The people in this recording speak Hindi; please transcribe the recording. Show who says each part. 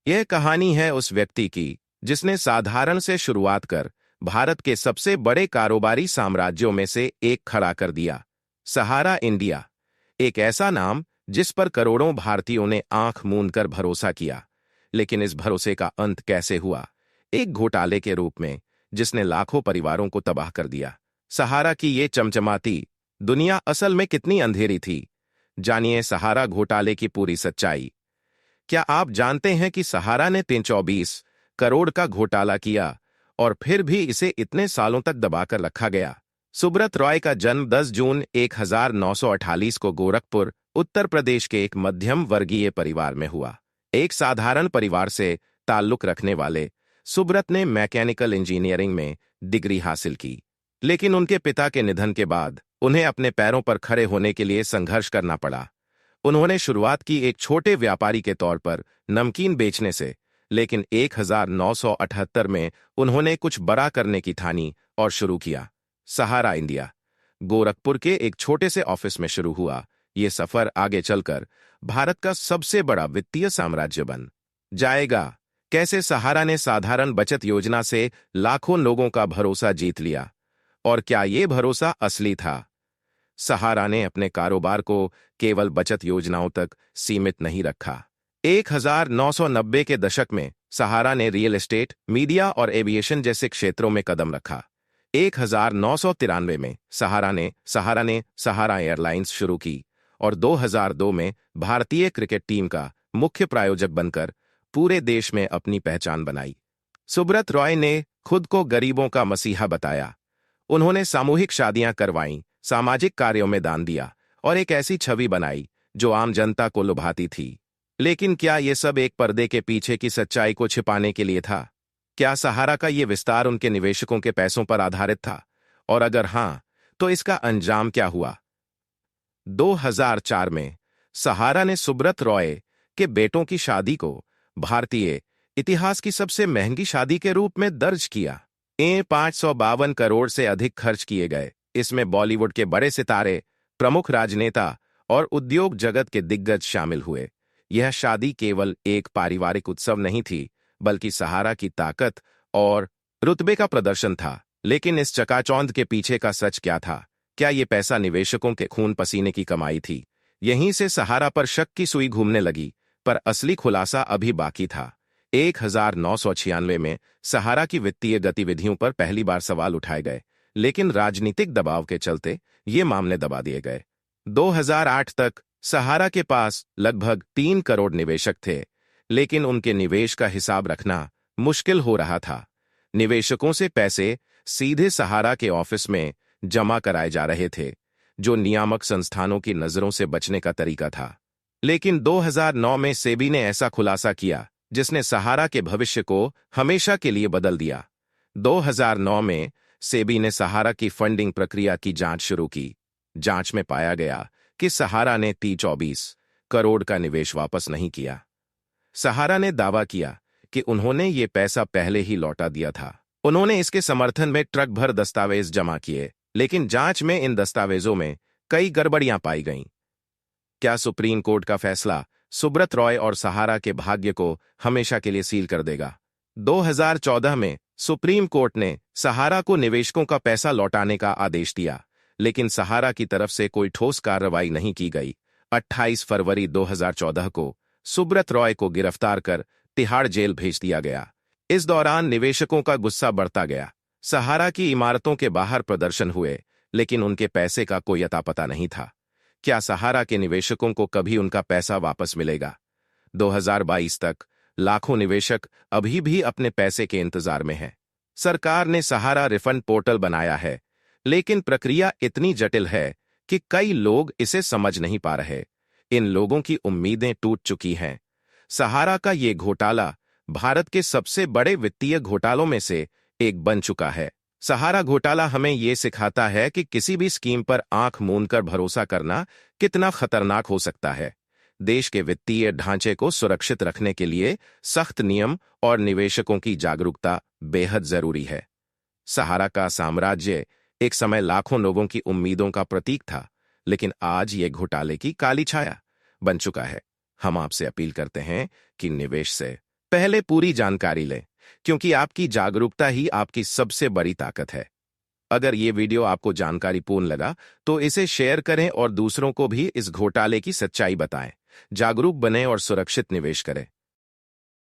Speaker 1: यह कहानी है उस व्यक्ति की जिसने साधारण से शुरुआत कर भारत के सबसे बड़े कारोबारी साम्राज्यों में से एक खड़ा कर दिया। सहारा इंडिया, एक ऐसा नाम जिस पर करोड़ों भारतीयों ने आंख मूंद कर भरोसा किया। लेकिन इस भरोसे का अंत कैसे हुआ? एक घोटाले के रूप में जिसने लाखों परिवारों को तबाह कर दिया। सहारा की ये चमचमाती दुनिया असल में कितनी अंधेरी थी? जानिए सहारा घोटाले की पूरी सच्चाई। क्या आप जानते हैं कि सहारा ने 324 करोड़ का घोटाला किया और फिर भी इसे इतने सालों तक दबाकर रखा गया? सुब्रत रॉय का जन्म 10 जून 1948 को गोरखपुर, उत्तर प्रदेश के एक मध्यम वर्गीय परिवार में हुआ। एक साधारण परिवार से ताल्लुक रखने वाले सुब्रत ने मैकेनिकल इंजीनियरिंग में डिग्री हासिल की। लेकिन उनके पिता के निधन के बाद उन्हें अपने पैरों पर खड़े होने के लिए संघर्ष करना पड़ा। उन्होंने शुरुआत की एक छोटे व्यापारी के तौर पर नमकीन बेचने से, लेकिन 1978 में उन्होंने कुछ बड़ा करने की ठानी और शुरू किया। सहारा इंडिया गोरखपुर के एक छोटे से ऑफिस में शुरू हुआ। ये सफर आगे चलकर भारत का सबसे बड़ा वित्तीय साम्राज्य बन जाएगा। कैसे सहारा ने साधारण बचत योजना से लाखों लोगों का भरोसा जीत लिया, और क्या ये भरोसा असली था? सहारा ने अपने कारोबार को केवल बचत योजनाओं तक सीमित नहीं रखा। 1990 के दशक में सहारा ने रियल एस्टेट, मीडिया और एविएशन जैसे क्षेत्रों में कदम रखा। 1993 में सहारा ने सहारा एयरलाइंस शुरू की और 2002 में भारतीय क्रिकेट टीम का मुख्य प्रायोजक बनकर पूरे देश में अपनी पहचान बनाई। सुब्रत रॉय ने खुद को गरीबों का मसीहा बताया। उन्होंने सामूहिक शादियां करवाईं, सामाजिक कार्यों में दान दिया और एक ऐसी छवि बनाई जो आम जनता को लुभाती थी। लेकिन क्या ये सब एक पर्दे के पीछे की सच्चाई को छिपाने के लिए था? क्या सहारा का ये विस्तार उनके निवेशकों के पैसों पर आधारित था? और अगर हां, तो इसका अंजाम क्या हुआ? 2004 में सहारा ने सुब्रत रॉय के बेटों की शादी को भारतीय इतिहास की सबसे महंगी शादी के रूप में दर्ज किया। 552 करोड़ से अधिक खर्च किए गए। इसमें बॉलीवुड के बड़े सितारे, प्रमुख राजनेता और उद्योग जगत के दिग्गज शामिल हुए। यह शादी केवल एक पारिवारिक उत्सव नहीं थी, बल्कि सहारा की ताकत और रुतबे का प्रदर्शन था। लेकिन इस चकाचौंध के पीछे का सच क्या था? क्या ये पैसा निवेशकों के खून पसीने की कमाई थी? यहीं से सहारा पर शक की सुई घूमने लगी, पर असली खुलासा अभी बाकी था। 1996 में सहारा की वित्तीय गतिविधियों पर पहली बार सवाल उठाए गए, लेकिन राजनीतिक दबाव के चलते ये मामले दबा दिए गए। 2008 तक सहारा के पास लगभग 3 करोड़ निवेशक थे, लेकिन उनके निवेश का हिसाब रखना मुश्किल हो रहा था। निवेशकों से पैसे सीधे सहारा के ऑफिस में जमा कराए जा रहे थे, जो नियामक संस्थानों की नजरों से बचने का तरीका था। लेकिन 2009 में सेबी ने ऐसा खुलासा किया जिसने सहारा के भविष्य को हमेशा के लिए बदल दिया। 2009 में सेबी ने सहारा की फंडिंग प्रक्रिया की जांच शुरू की। जांच में पाया गया कि सहारा ने 324 करोड़ का निवेश वापस नहीं किया। सहारा ने दावा किया कि उन्होंने ये पैसा पहले ही लौटा दिया था। उन्होंने इसके समर्थन में ट्रक भर दस्तावेज जमा किए, लेकिन जांच में इन दस्तावेजों में कई गड़बड़ियां पाई गईं। क्या सुप्रीम कोर्ट का फैसला सुब्रत रॉय और सहारा के भाग्य को हमेशा के लिए सील कर देगा? 2014 में सुप्रीम कोर्ट ने सहारा को निवेशकों का पैसा लौटाने का आदेश दिया, लेकिन सहारा की तरफ से कोई ठोस कार्रवाई नहीं की गई। 28 फरवरी 2014 को सुब्रत रॉय को गिरफ्तार कर तिहाड़ जेल भेज दिया गया। इस दौरान निवेशकों का गुस्सा बढ़ता गया। सहारा की इमारतों के बाहर प्रदर्शन हुए, लेकिन उनके पैसे का कोई अता पता नहीं था। क्या सहारा के निवेशकों को कभी उनका पैसा वापस मिलेगा? 2022 तक लाखों निवेशक अभी भी अपने पैसे के इंतजार में हैं। सरकार ने सहारा रिफंड पोर्टल बनाया है, लेकिन प्रक्रिया इतनी जटिल है कि कई लोग इसे समझ नहीं पा रहे। इन लोगों की उम्मीदें टूट चुकी हैं। सहारा का ये घोटाला भारत के सबसे बड़े वित्तीय घोटालों में से एक बन चुका है। सहारा घोटाला हमें ये सिखाता है कि किसी भी स्कीम पर आंख मूंदकर भरोसा करना कितना खतरनाक हो सकता है। देश के वित्तीय ढांचे को सुरक्षित रखने के लिए सख्त नियम और निवेशकों की जागरूकता बेहद जरूरी है। सहारा का साम्राज्य एक समय लाखों लोगों की उम्मीदों का प्रतीक था, लेकिन आज ये घोटाले की काली छाया बन चुका है। हम आपसे अपील करते हैं कि निवेश से पहले पूरी जानकारी लें, क्योंकि आपकी जागरूकता ही आपकी सबसे बड़ी ताकत है। अगर ये वीडियो आपको जानकारीपूर्ण लगा तो इसे शेयर करें और दूसरों को भी इस घोटाले की सच्चाई बताएं। जागरूक बनें और सुरक्षित निवेश करें।